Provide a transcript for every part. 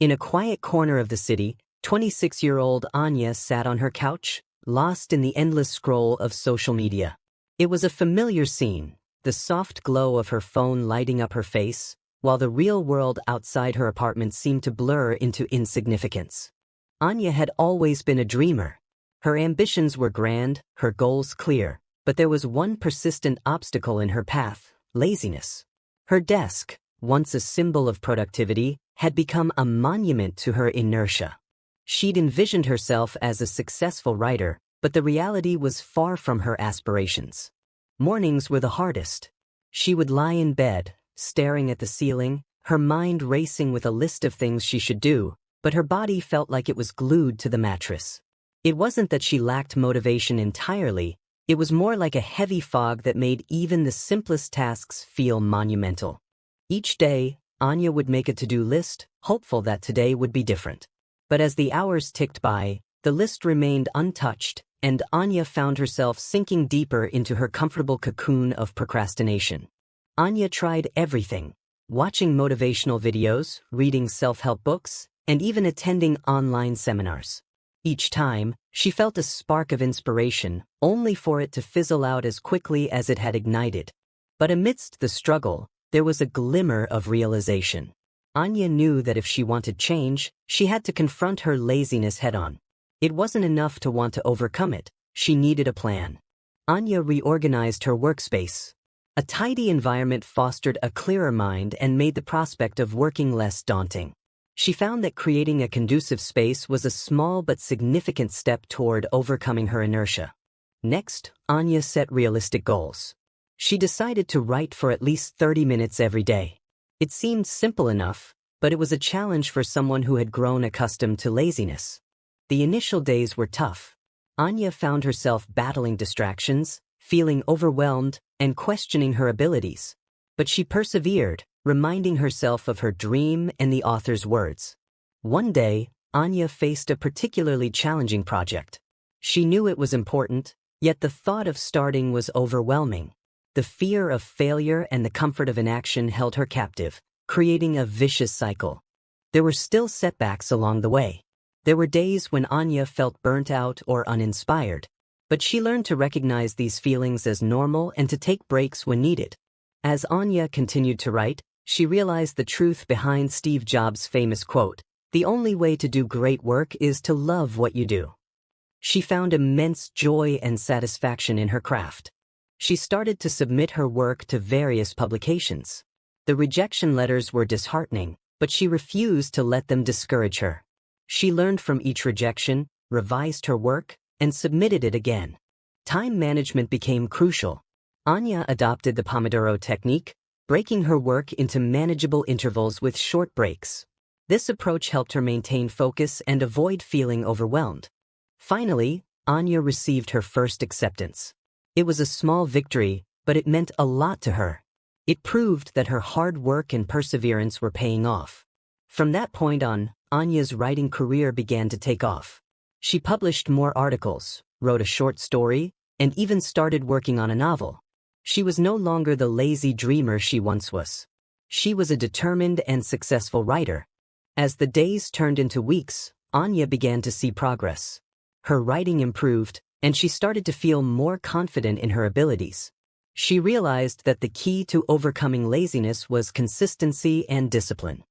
In a quiet corner of the city, 26-year-old Anya sat on her couch, lost in the endless scroll of social media. It was a familiar scene, the soft glow of her phone lighting up her face, while the real world outside her apartment seemed to blur into insignificance. Anya had always been a dreamer. Her ambitions were grand, her goals clear, but there was one persistent obstacle in her path: laziness. Her desk, once a symbol of productivity, had become a monument to her inertia. She'd envisioned herself as a successful writer, but the reality was far from her aspirations. Mornings were the hardest. She would lie in bed, staring at the ceiling, her mind racing with a list of things she should do, but her body felt like it was glued to the mattress. It wasn't that she lacked motivation entirely, it was more like a heavy fog that made even the simplest tasks feel monumental. Each day, Anya would make a to-do list, hopeful that today would be different. But as the hours ticked by, the list remained untouched, and Anya found herself sinking deeper into her comfortable cocoon of procrastination. Anya tried everything: watching motivational videos, reading self-help books, and even attending online seminars. Each time, she felt a spark of inspiration, only for it to fizzle out as quickly as it had ignited. But amidst the struggle, there was a glimmer of realization. Anya knew that if she wanted change, she had to confront her laziness head-on. It wasn't enough to want to overcome it, she needed a plan. Anya reorganized her workspace. A tidy environment fostered a clearer mind and made the prospect of working less daunting. She found that creating a conducive space was a small but significant step toward overcoming her inertia. Next, Anya set realistic goals. She decided to write for at least 30 minutes every day. It seemed simple enough, but it was a challenge for someone who had grown accustomed to laziness. The initial days were tough. Anya found herself battling distractions, feeling overwhelmed, and questioning her abilities. But she persevered, reminding herself of her dream and the author's words. One day, Anya faced a particularly challenging project. She knew it was important, yet the thought of starting was overwhelming. The fear of failure and the comfort of inaction held her captive, creating a vicious cycle. There were still setbacks along the way. There were days when Anya felt burnt out or uninspired, but she learned to recognize these feelings as normal and to take breaks when needed. As Anya continued to write, she realized the truth behind Steve Jobs' famous quote, "The only way to do great work is to love what you do." She found immense joy and satisfaction in her craft. She started to submit her work to various publications. The rejection letters were disheartening, but she refused to let them discourage her. She learned from each rejection, revised her work, and submitted it again. Time management became crucial. Anya adopted the Pomodoro technique, breaking her work into manageable intervals with short breaks. This approach helped her maintain focus and avoid feeling overwhelmed. Finally, Anya received her first acceptance. It was a small victory, but it meant a lot to her. It proved that her hard work and perseverance were paying off. From that point on, Anya's writing career began to take off. She published more articles, wrote a short story, and even started working on a novel. She was no longer the lazy dreamer she once was. She was a determined and successful writer. As the days turned into weeks, Anya began to see progress. Her writing improved, and she started to feel more confident in her abilities. She realized that the key to overcoming laziness was consistency and discipline.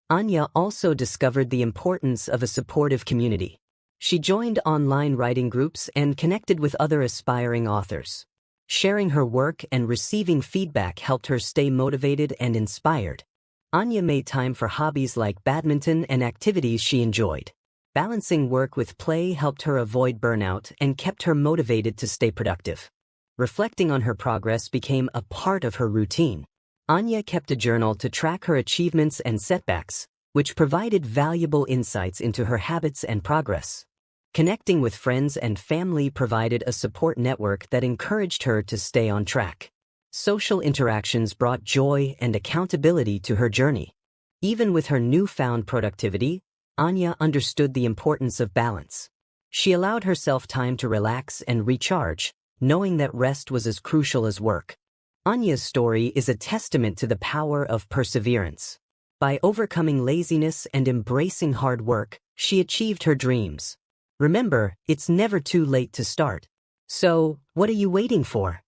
Anya also discovered the importance of a supportive community. She joined online writing groups and connected with other aspiring authors. Sharing her work and receiving feedback helped her stay motivated and inspired. Anya made time for hobbies like badminton and activities she enjoyed. Balancing work with play helped her avoid burnout and kept her motivated to stay productive. Reflecting on her progress became a part of her routine. Anya kept a journal to track her achievements and setbacks, which provided valuable insights into her habits and progress. Connecting with friends and family provided a support network that encouraged her to stay on track. Social interactions brought joy and accountability to her journey. Even with her newfound productivity, Anya understood the importance of balance. She allowed herself time to relax and recharge, knowing that rest was as crucial as work. Anya's story is a testament to the power of perseverance. By overcoming laziness and embracing hard work, she achieved her dreams. Remember, it's never too late to start. So, what are you waiting for?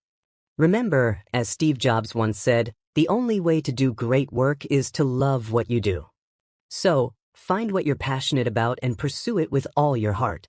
Remember, as Steve Jobs once said, the only way to do great work is to love what you do. So, find what you're passionate about and pursue it with all your heart.